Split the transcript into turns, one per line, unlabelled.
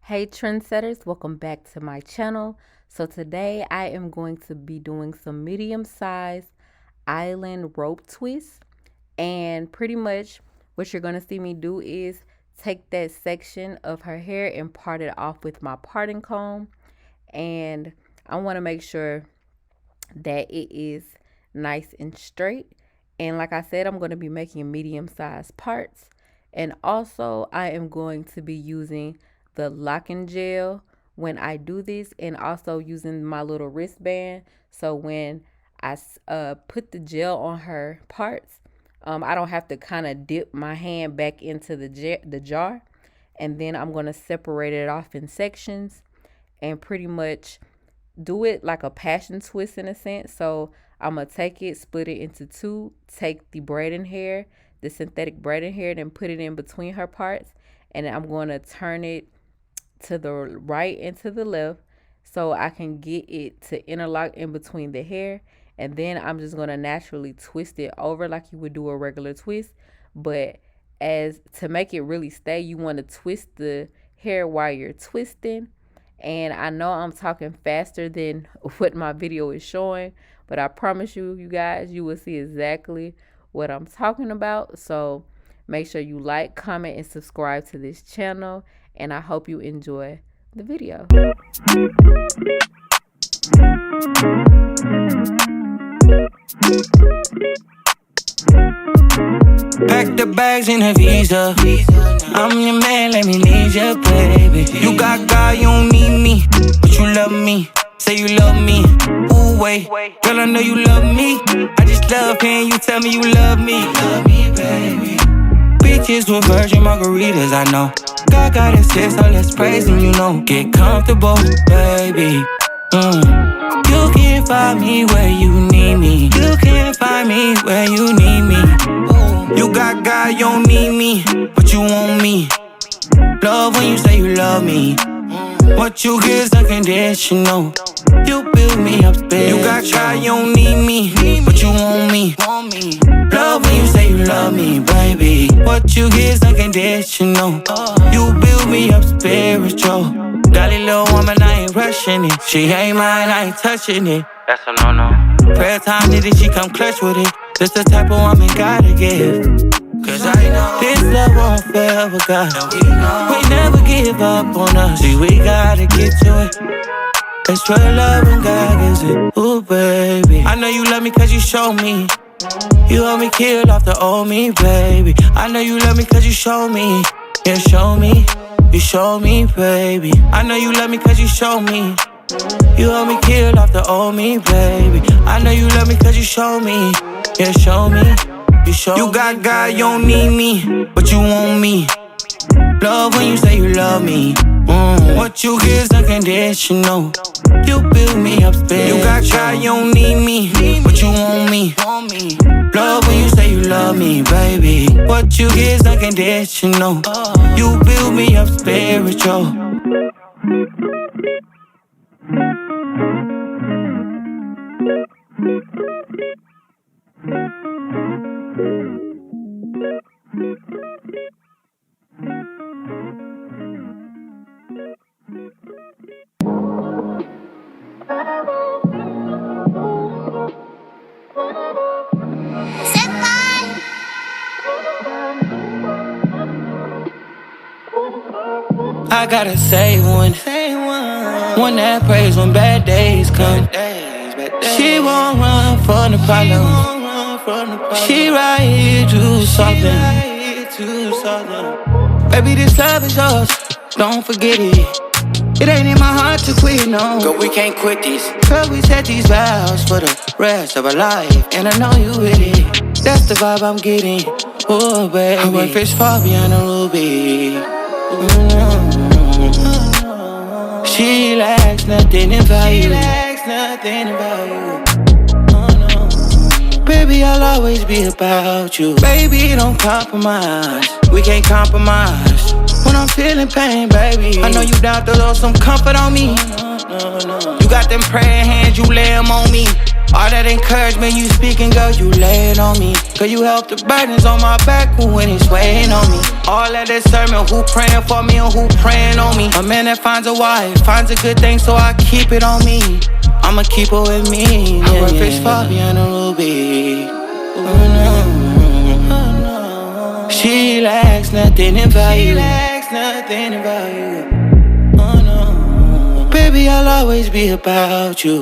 Hey trendsetters, welcome back to my channel. So today I am going to be doing some medium-sized island rope twists, and pretty much what you're going to see me do is take that section of her hair and part it off with my parting comb, and I want to make sure that it is nice and straight. And like I said, I'm going to be making medium-sized parts, and also I am going to be using the locking gel when I do this, and also using my little wristband, so when I put the gel on her parts, I don't have to kind of dip my hand back into the jar. And then I'm going to separate it off in sections and pretty much do it like a passion twist in a sense. So I'm going to take it, split it into two, take the braiding hair, the synthetic braiding hair, and put it in between her parts. And I'm going to turn it to the right and to the left so I can get it to interlock in between the hair. And then I'm just going to naturally twist it over like you would do a regular twist. But as to make it really stay, you want to twist the hair while you're twisting. And I know I'm talking faster than what my video is showing, but I promise you, you guys, you will see exactly what I'm talking about. So make sure you like, comment, and subscribe to this channel. And I hope you enjoy the video.
Pack the bags in a visa. I'm your man, let me lead you, baby. You got God, you don't need me, but you love me. Say you love me. Ooh, wait, girl, I know you love me. I just love hearing you tell me you love me. Love me, baby. Bitches with virgin margaritas, I know. God got his sis, so let's praise him, you know. Get comfortable, baby. You can't find me where you need me. You can't find me where you need me. You got God, you don't need me, but you want me. Love when you say you love me. What you get is unconditional. You build me up spiritual. You got God, you don't need me, but you want me. Love when you say you love me, baby. What you get is unconditional. You build me up spiritual. Dolly little woman, I ain't rushing it. She ain't mine, I ain't touching it. That's a no-no. Prayer time, did she come clutch with it? This the type of woman gotta give. Cause I know this love won't forever, God. We never give up on us. See, we gotta get to it. It's for love when God gives it. Ooh, baby, I know you love me cause you show me. You help me kill off the old me, baby. I know you love me cause you show me. Yeah, show me. You show me, baby. I know you love me cause you show me. You help me kill off the old me, baby. I know you love me cause you show me. Yeah, show me. You show me. You got God, you don't need me, but you want me. Love when you say you love me. What you get is unconditional. You build me up spiritual. You got God, you don't need me, but you want me. Love when you say you love me, baby. What you get is unconditional. You build me up spiritual. I gotta say one that prays when bad days come. She won't run from the problem. She right here to something. Baby, this love is yours, don't forget it. It ain't in my heart to quit, no. Girl, we can't quit this. Girl, we set these vows for the rest of our life, and I know you with it. That's the vibe I'm getting. Oh, baby, I went fish far beyond the ruby. She lacks nothing in value. Baby, I'll always be about you. Baby, don't compromise. We can't compromise. When I'm feeling pain, baby, I know you down to throw some comfort on me. You got them praying hands, you lay them on me. All that encouragement you speaking, girl, you lay it on me. Girl, you help the burdens on my back when it's weighing on me. All that discernment, who praying for me and who praying on me. A man that finds a wife, finds a good thing, so I keep it on me. I'ma keep her with me. I work fish for me and a ruby. She lacks nothing in value. Oh no. Baby, I'll always be about you.